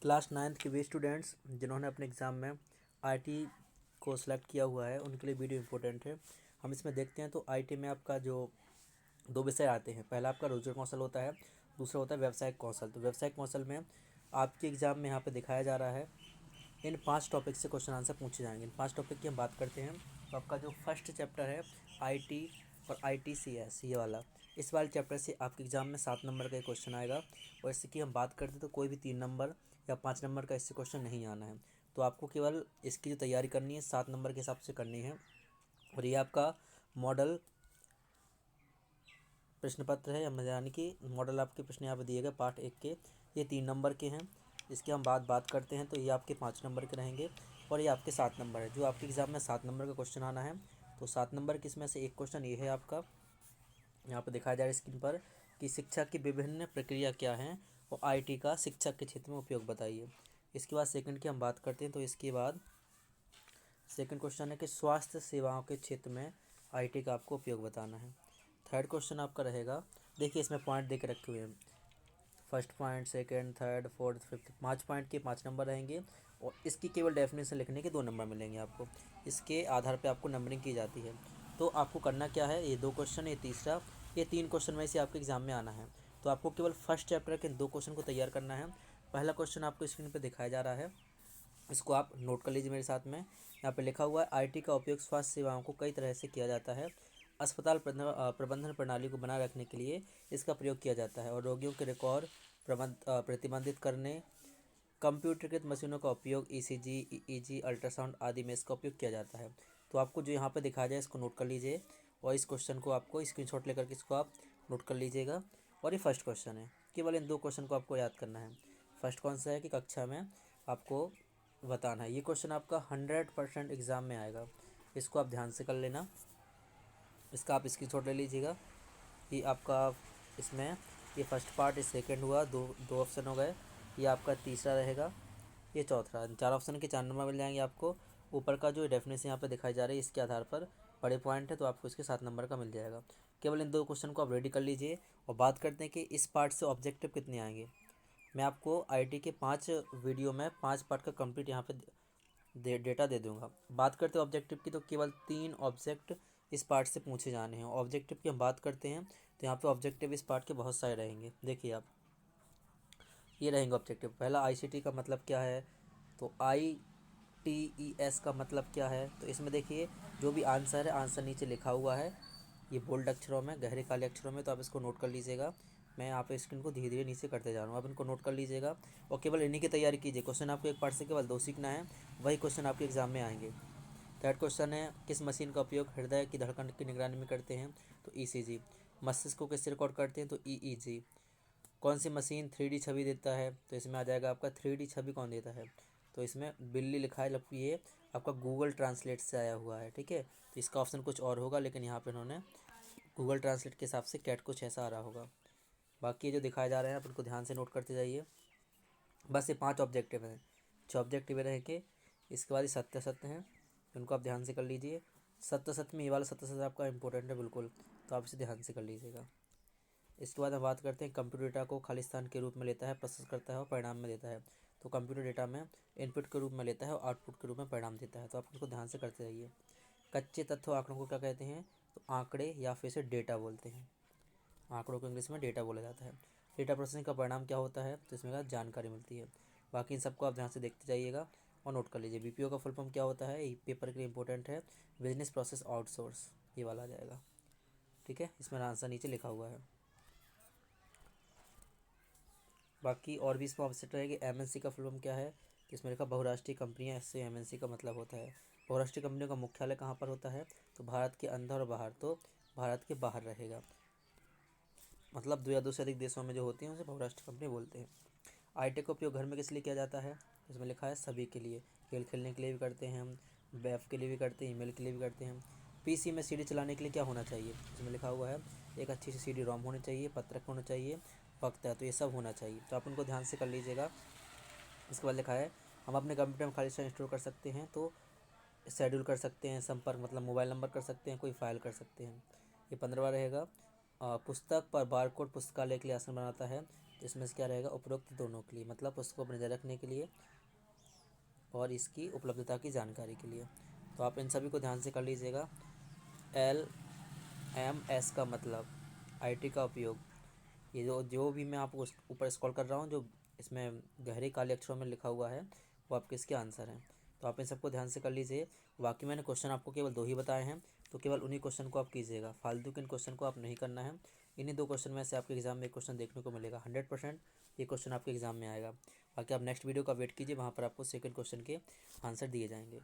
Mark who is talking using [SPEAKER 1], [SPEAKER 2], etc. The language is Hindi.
[SPEAKER 1] क्लास 9th के वे स्टूडेंट्स जिन्होंने अपने एग्ज़ाम में आईटी को सिलेक्ट किया हुआ है उनके लिए वीडियो इंपॉर्टेंट है। हम इसमें देखते हैं तो आईटी में आपका जो दो विषय आते हैं, पहला आपका रोजगार कौशल होता है, दूसरा होता है व्यवसायिक कौशल। तो व्यवसायिक कौशल में आपके एग्ज़ाम में यहाँ पे दिखाया जा रहा है इन 5 टॉपिक से क्वेश्चन आंसर पूछे जाएंगे। इन 5 टॉपिक की हम बात करते हैं तो आपका जो फर्स्ट चैप्टर है आईटी और आईटीसीएस ये वाला, इस वाले चैप्टर से आपके एग्ज़ाम में 7 नंबर का क्वेश्चन आएगा। और इससे की हम बात करते हैं तो कोई भी 3 नंबर या 5 नंबर का इससे क्वेश्चन नहीं आना है। तो आपको केवल इसकी जो तैयारी करनी है 7 नंबर के हिसाब से करनी है। और ये आपका मॉडल प्रश्न पत्र है, यानी कि मॉडल आपके प्रश्न यहाँ पे दिए गए पार्ट 1 के, ये 3 नंबर के हैं। इसकी हम बात करते हैं तो ये आपके 5 नंबर के रहेंगे और ये आपके 7 नंबर है। जो आपके एग्ज़ाम में 7 नंबर का क्वेश्चन आना है तो 7 नंबर के इसमें से एक क्वेश्चन ये है आपका, यहाँ पे दिखाया जा रहा है स्क्रीन पर कि शिक्षा की विभिन्न प्रक्रिया क्या हैं और आईटी का शिक्षक के क्षेत्र में उपयोग बताइए। इसके बाद सेकंड की हम बात करते हैं तो इसके बाद सेकंड क्वेश्चन है कि स्वास्थ्य सेवाओं के क्षेत्र में आईटी का आपको उपयोग बताना है। थर्ड क्वेश्चन आपका रहेगा, देखिए इसमें पॉइंट दे के रखे हुए हैं, first point, second, third, fourth, fifth, 5 point के 5 नंबर रहेंगे और इसकी केवल डेफिनेशन लिखने के 2 नंबर मिलेंगे आपको। इसके आधार पे आपको नंबरिंग की जाती है। तो आपको करना क्या है, ये 2 क्वेश्चन, ये तीसरा, ये 3 क्वेश्चन में से आपके एग्जाम में आना है। तो आपको केवल फर्स्ट चैप्टर के 2 क्वेश्चन को तैयार करना है। पहला क्वेश्चन आपको स्क्रीन पर दिखाया जा रहा है, इसको आप नोट कर लीजिए मेरे साथ में। यहाँ पे लिखा हुआ है आईटी का उपयोग स्वास्थ्य सेवाओं को कई तरह से किया जाता है। अस्पताल प्रबंधन प्रणाली को बनाए रखने के लिए इसका प्रयोग किया जाता है और रोगियों के रिकॉर्ड प्रतिबंधित करने, कंप्यूटरीकृत मशीनों का उपयोग ईसीजी, ईईजी, अल्ट्रासाउंड आदि में इसका उपयोग किया जाता है। तो आपको जो यहाँ पे दिखाया जाए इसको नोट कर लीजिए और इस क्वेश्चन को आपको स्क्रीनशॉट लेकर के इसको आप नोट कर लीजिएगा। और ये फर्स्ट क्वेश्चन है, केवल इन 2 क्वेश्चन को आपको याद करना है। फर्स्ट कौन सा है कि कक्षा में आपको बताना है। ये क्वेश्चन आपका 100% एग्ज़ाम में आएगा, इसको आप ध्यान से कर लेना। इसका आप स्क्रीनशॉट ले लीजिएगा कि आपका इसमें ये फर्स्ट पार्ट, ये सेकंड हुआ, दो ऑप्शन हो गए, ये आपका तीसरा रहेगा, ये चौथा। 4 ऑप्शन के 4 नंबर मिल जाएंगे आपको। ऊपर का जो डेफिनेशन यहाँ पे दिखाई जा रही है इसके आधार पर बड़े पॉइंट है तो आपको इसके 7 नंबर का मिल जाएगा। केवल इन 2 क्वेश्चन को आप रेडी कर लीजिए और बात करते हैं कि इस पार्ट से ऑब्जेक्टिव कितने आएंगे। मैं आपको आईटी के 5 वीडियो में 5 पार्ट का कंप्लीट यहाँ पे डेटा दे दूंगा। बात करते हैं ऑब्जेक्टिव की तो केवल 3 ऑब्जेक्ट इस पार्ट से पूछे जाने हैं। ऑब्जेक्टिव की हम बात करते हैं तो यहाँ पे ऑब्जेक्टिव इस पार्ट के बहुत सारे रहेंगे। देखिए आप, ये रहेंगे ऑब्जेक्टिव। पहला आईसीटी का मतलब क्या है, तो ITES का मतलब क्या है। तो इसमें देखिए जो भी आंसर है, आंसर नीचे लिखा हुआ है ये बोल्ड अक्षरों में, गहरे काले अक्षरों में, तो आप इसको नोट कर लीजिएगा। मैं यहाँ पे स्क्रीन को धीरे धीरे नीचे करते जा रहा हूँ, आप इनको नोट कर लीजिएगा और केवल इन्हीं की तैयारी कीजिए। क्वेश्चन आपको एक पार्ट से केवल 2 सीखना है, वही क्वेश्चन आपके एग्जाम में आएंगे। थर्ड क्वेश्चन है किस मशीन का उपयोग हृदय की धड़कन की निगरानी में करते हैं, तो ईसीजी। मस्तिष्क को किससे रिकॉर्ड करते हैं, तो ईईजी। कौन सी मशीन 3D छवि देता है, तो इसमें आ जाएगा आपका 3D छवि कौन देता है, तो इसमें बिल्ली लिखा है, जबकि ये आपका गूगल ट्रांसलेट से आया हुआ है। ठीक है, तो इसका ऑप्शन कुछ और होगा, लेकिन यहाँ पे इन्होंने गूगल ट्रांसलेट के हिसाब से कैट कुछ ऐसा आ रहा होगा। बाकी ये जो दिखाए जा रहे हैं आप उनको ध्यान से नोट करते जाइए। बस ये 5 ऑब्जेक्टिव हैं, 6 ऑब्जेक्टिव रहेंगे। इसके बाद ये सत्य सत्य हैं, उनको आप ध्यान से कर लीजिए। सत्य सत्य में ये वाला सत्य सत्य आपका इंपॉर्टेंट है बिल्कुल, तो आप इसे ध्यान से कर लीजिएगा। इसके बाद हम बात करते हैं कंप्यूटर डेटा को खालिस्तान के रूप में लेता है, प्रोसेस करता है और परिणाम में देता है। तो कंप्यूटर डेटा में इनपुट के रूप में लेता है और आउटपुट के रूप में परिणाम देता है, तो आप उनको ध्यान से करते रहिए। कच्चे तत्व आंकड़ों को क्या कहते हैं, तो आंकड़े या फिर इसे डेटा बोलते हैं। आंकड़ों को इंग्लिश में डेटा बोला जाता है। डेटा प्रोसेसिंग का परिणाम क्या होता है, तो इसमें का जानकारी मिलती है। बाकी इन सबको आप ध्यान से देखते जाइएगा और नोट कर लीजिए। बीपीओ का फुल फॉर्म क्या होता है, ये पेपर के लिए इंपॉर्टेंट है, बिजनेस प्रोसेस आउटसोर्स, ये वाला आ जाएगा। ठीक है, इसमें आंसर नीचे लिखा हुआ है। बाकी और भी इसमें ऑप्शन रहेगी। एमएनसी का फुल फॉर्म क्या है, तो इसमें लिखा बहुराष्ट्रीय कंपनियां, इससे एमएनसी का मतलब होता है। बहुराष्ट्रीय कंपनियों का मुख्यालय कहाँ पर होता है, तो भारत के अंदर और बाहर, तो भारत के बाहर रहेगा। मतलब 2 या 2 से अधिक देशों में जो होती हैं उसे बहुराष्ट्रीय कंपनी बोलते हैं। आईटी का उपयोग घर में किस लिए किया जाता है, इसमें लिखा है सभी के लिए। खेल खेलने के लिए भी करते हैं हम, वेब के लिए भी करते हैं, ईमेल के लिए भी करते हैं। पीसी में सीडी चलाने के लिए क्या होना चाहिए, इसमें लिखा हुआ है एक अच्छी सी सीडी रोम होनी चाहिए, पत्रक होना चाहिए, वक्त है, तो ये सब होना चाहिए। तो आप उनको ध्यान से कर लीजिएगा। इसके बाद लिखा है हम अपने कंप्यूटर में खाली समय स्टोर कर सकते हैं, तो शेड्यूल कर सकते हैं, संपर्क मतलब मोबाइल नंबर कर सकते हैं, कोई फाइल कर सकते हैं। ये 15वां रहेगा। पुस्तक पर बारकोड पुस्तकालय के लिए आसान बनाता है। तो इसमें से क्या रहेगा, उपरोक्त दोनों के लिए, मतलब उसको अपने नजर रखने के लिए और इसकी उपलब्धता की जानकारी के लिए। तो आप इन सभी को ध्यान से कर लीजिएगा। LMS का मतलब IT का उपयोग। ये जो जो भी मैं आपको ऊपर स्क्रॉल कर रहा हूँ, जो इसमें गहरे काले अक्षरों में लिखा हुआ है, वो आपके इसके आंसर हैं। तो आप इन सबको ध्यान से कर लीजिए। बाकी मैंने क्वेश्चन आपको केवल 2 ही बताए हैं, तो केवल उन्हीं क्वेश्चन को आप कीजिएगा, फालतू के इन क्वेश्चन को आप नहीं करना है। इन्हीं 2 क्वेश्चन में से आपके एग्जाम में एक क्वेश्चन देखने को मिलेगा, 100% ये क्वेश्चन आपके एग्जाम में आएगा। बाकी आप नेक्स्ट वीडियो का वेट कीजिए, वहाँ पर आपको सेकंड क्वेश्चन के आंसर दिए जाएंगे।